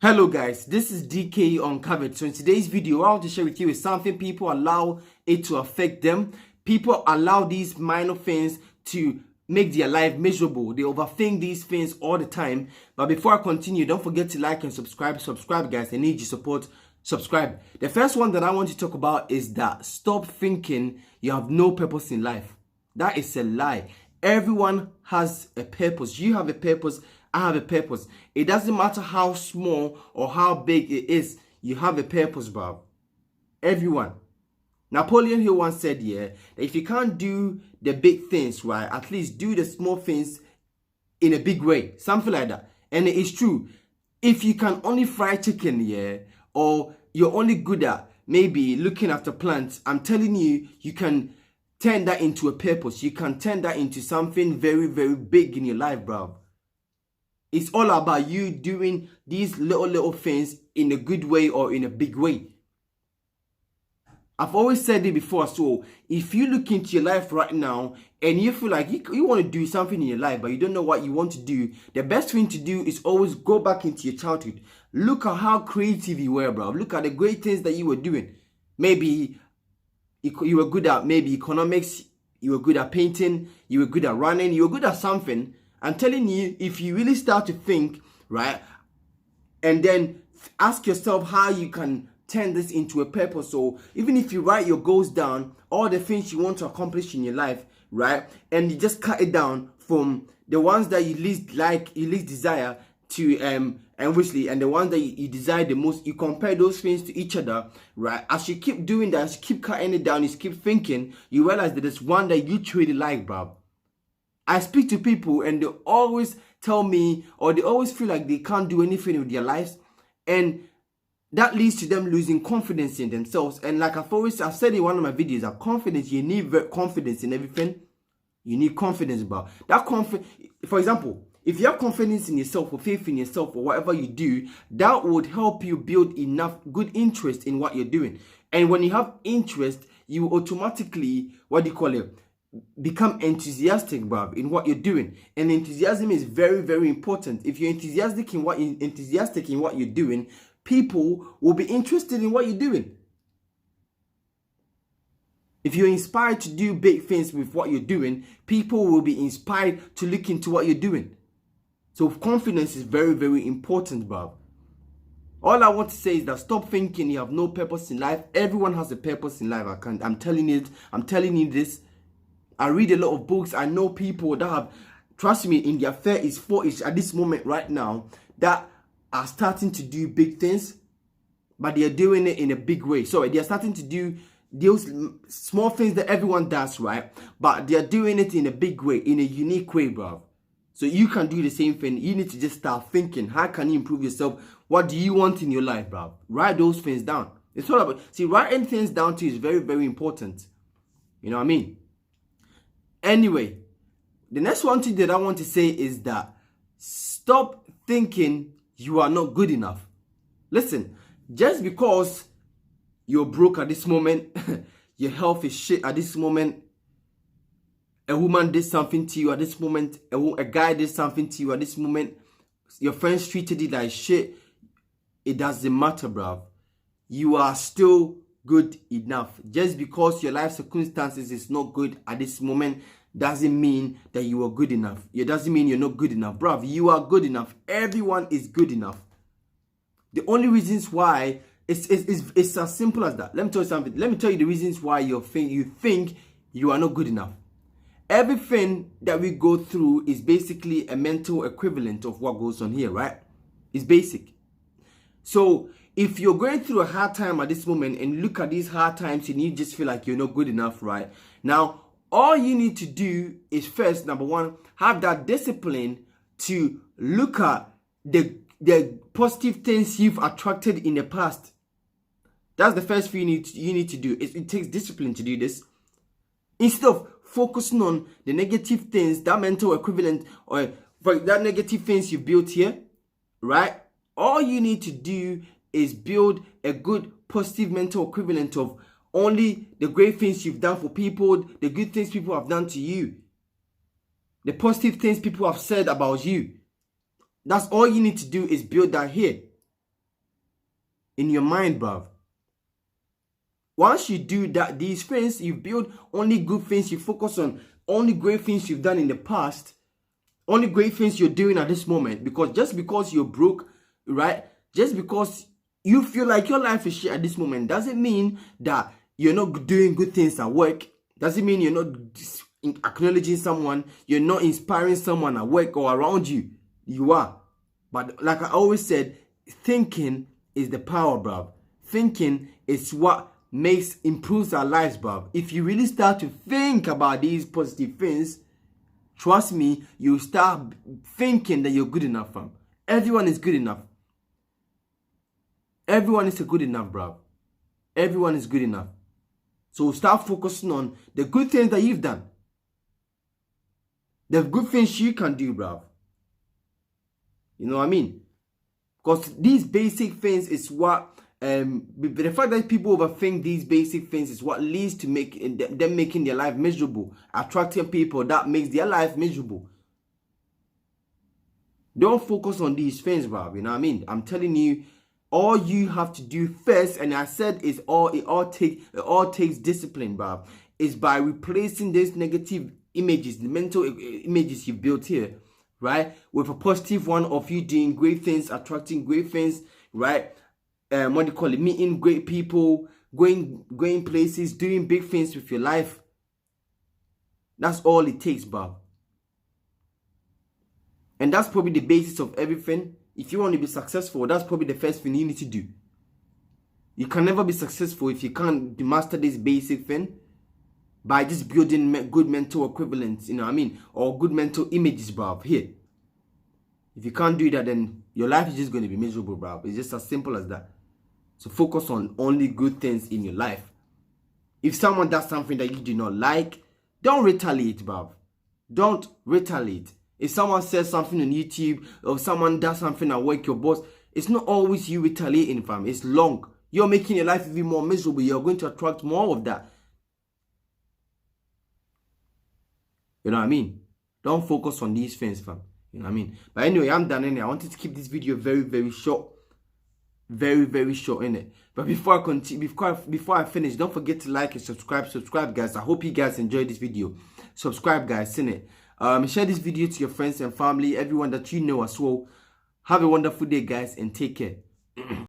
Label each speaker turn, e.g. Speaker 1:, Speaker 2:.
Speaker 1: Hello guys, this is DK Uncovered. So in today's video, I want to share with you is something people allow it to affect them. People allow these minor things to make their life miserable. They overthink these things all the time. But before I continue, don't forget to like and subscribe. Subscribe guys, I need your support. Subscribe. The first one that I want to talk about is that stop thinking you have no purpose in life. That is a lie. Everyone has a purpose. You have a purpose. I have a purpose. It doesn't matter how small or how big it is. You have a purpose, bro. Everyone. Napoleon Hill once said, that if you can't do the big things, right, at least do the small things in a big way. Something like that. And it is true. If you can only fry chicken, or you're only good at maybe looking after plants, I'm telling you, you can turn that into a purpose. You can turn that into something very, very big in your life, bro. It's all about you doing these little things in a good way or in a big way. I've always said it before, so if you look into your life right now and you feel like you want to do something in your life but you don't know what you want to do, the best thing to do is always go back into your childhood. Look at how creative you were, bro. Look at the great things that you were doing. Maybe you were good at maybe economics, you were good at painting, you were good at running, you were good at something. I'm telling you, if you really start to think, right, and then ask yourself how you can turn this into a purpose. So even if you write your goals down, all the things you want to accomplish in your life, right, and you just cut it down from the ones that you least like, you least desire to and obviously, and the ones that you desire the most, you compare those things to each other, right? As you keep doing that, as you keep cutting it down, you keep thinking, you realize that there's one that you truly like, bro. I speak to people and they always tell me, or they always feel like they can't do anything with their lives, and that leads to them losing confidence in themselves. And like I've said in one of my videos, that confidence, you need confidence in everything. You need confidence, bro. That confidence, for example, if you have confidence in yourself or faith in yourself or whatever you do, that would help you build enough good interest in what you're doing. And when you have interest, you automatically, become enthusiastic, bruv, in what you're doing. And enthusiasm is very, very important. If you're enthusiastic in what you're doing, people will be interested in what you're doing. If you're inspired to do big things with what you're doing, people will be inspired to look into what you're doing. So confidence is very, very important, bruv. All I want to say is that stop thinking you have no purpose in life. Everyone has a purpose in life. I'm telling you this. I read a lot of books. I know people that have, trust me, in their 30s, 40s at this moment right now, that are starting to do big things, but they are doing it in a big way. So they are starting to do those small things that everyone does, right? But they are doing it in a big way, in a unique way, bro. So you can do the same thing. You need to just start thinking, how can you improve yourself? What do you want in your life, bro? Write those things down. It's all about, writing things down too is very, very important. You know what I mean? Anyway, the next one thing that I want to say is that stop thinking you are not good enough. Listen, just because you're broke at this moment, your health is shit at this moment, a woman did something to you at this moment, a guy did something to you at this moment, your friends treated you like shit, it doesn't matter, bruv. You are still good enough. Just because your life circumstances is not good at this moment doesn't mean that you are good enough. It doesn't mean you're not good enough, bruv. You are good enough. Everyone is good enough. The only reasons why it's as simple as that. Let me tell you something. Let me tell you the reasons why you think you are not good enough. Everything that we go through is basically a mental equivalent of what goes on here, right? It's basic. So if you're going through a hard time at this moment and look at these hard times and you just feel like you're not good enough, right? Now, all you need to do is first, number one, have that discipline to look at the positive things you've attracted in the past. That's the first thing you need to do. It takes discipline to do this. Instead of focusing on the negative things, that mental equivalent, or for that negative things you built here, right? All you need to do is build a good positive mental equivalent of only the great things you've done for people, the good things people have done to you, the positive things people have said about you. That's all you need to do is build that here. in your mind, bruv. Once you do that, these things, you build only good things, you focus on only great things you've done in the past, only great things you're doing at this moment. Because just because you're broke, right? Just because you feel like your life is shit at this moment doesn't mean that you're not doing good things at work. Doesn't mean you're not acknowledging someone, you're not inspiring someone at work or around you. You are. But like I always said, thinking is the power, bruv. Thinking is what improves our lives, bruv. If you really start to think about these positive things, trust me, you start thinking that you're good enough, fam. Everyone is good enough. Everyone is good enough, bruv. Everyone is good enough. So start focusing on the good things that you've done. The good things you can do, bruv. You know what I mean? Because these basic things is what the fact that people overthink these basic things is what leads to them making their life miserable, attracting people that makes their life miserable. Don't focus on these things, bruv. You know what I mean? I'm telling you, all you have to do first, and I said it all takes discipline, bruv, is by replacing these negative images, the mental images you built here, right, with a positive one of you doing great things, attracting great things, right? What do you call it? Meeting great people, going places, doing big things with your life. That's all it takes, bruv. And that's probably the basis of everything. If you want to be successful, that's probably the first thing you need to do. You can never be successful if you can't master this basic thing by just building good mental equivalents, you know what I mean? Or good mental images, bruv. Here. If you can't do that, then your life is just going to be miserable, bruv. It's just as simple as that. So focus on only good things in your life. If someone does something that you do not like, don't retaliate, bruv. Don't retaliate. If someone says something on YouTube, or someone does something at work, your boss, it's not always you retaliating, fam. It's long. You're making your life even more miserable. You're going to attract more of that. You know what I mean? Don't focus on these things, fam. You know what I mean? But anyway, I'm done in it. I wanted to keep this video very, very short. Very, very short in it. But before I continue, before I finish, don't forget to like and subscribe. Subscribe, guys. I hope you guys enjoyed this video. Subscribe, guys, in it. Share this video to your friends and family, everyone that you know as well. Have a wonderful day, guys, and take care.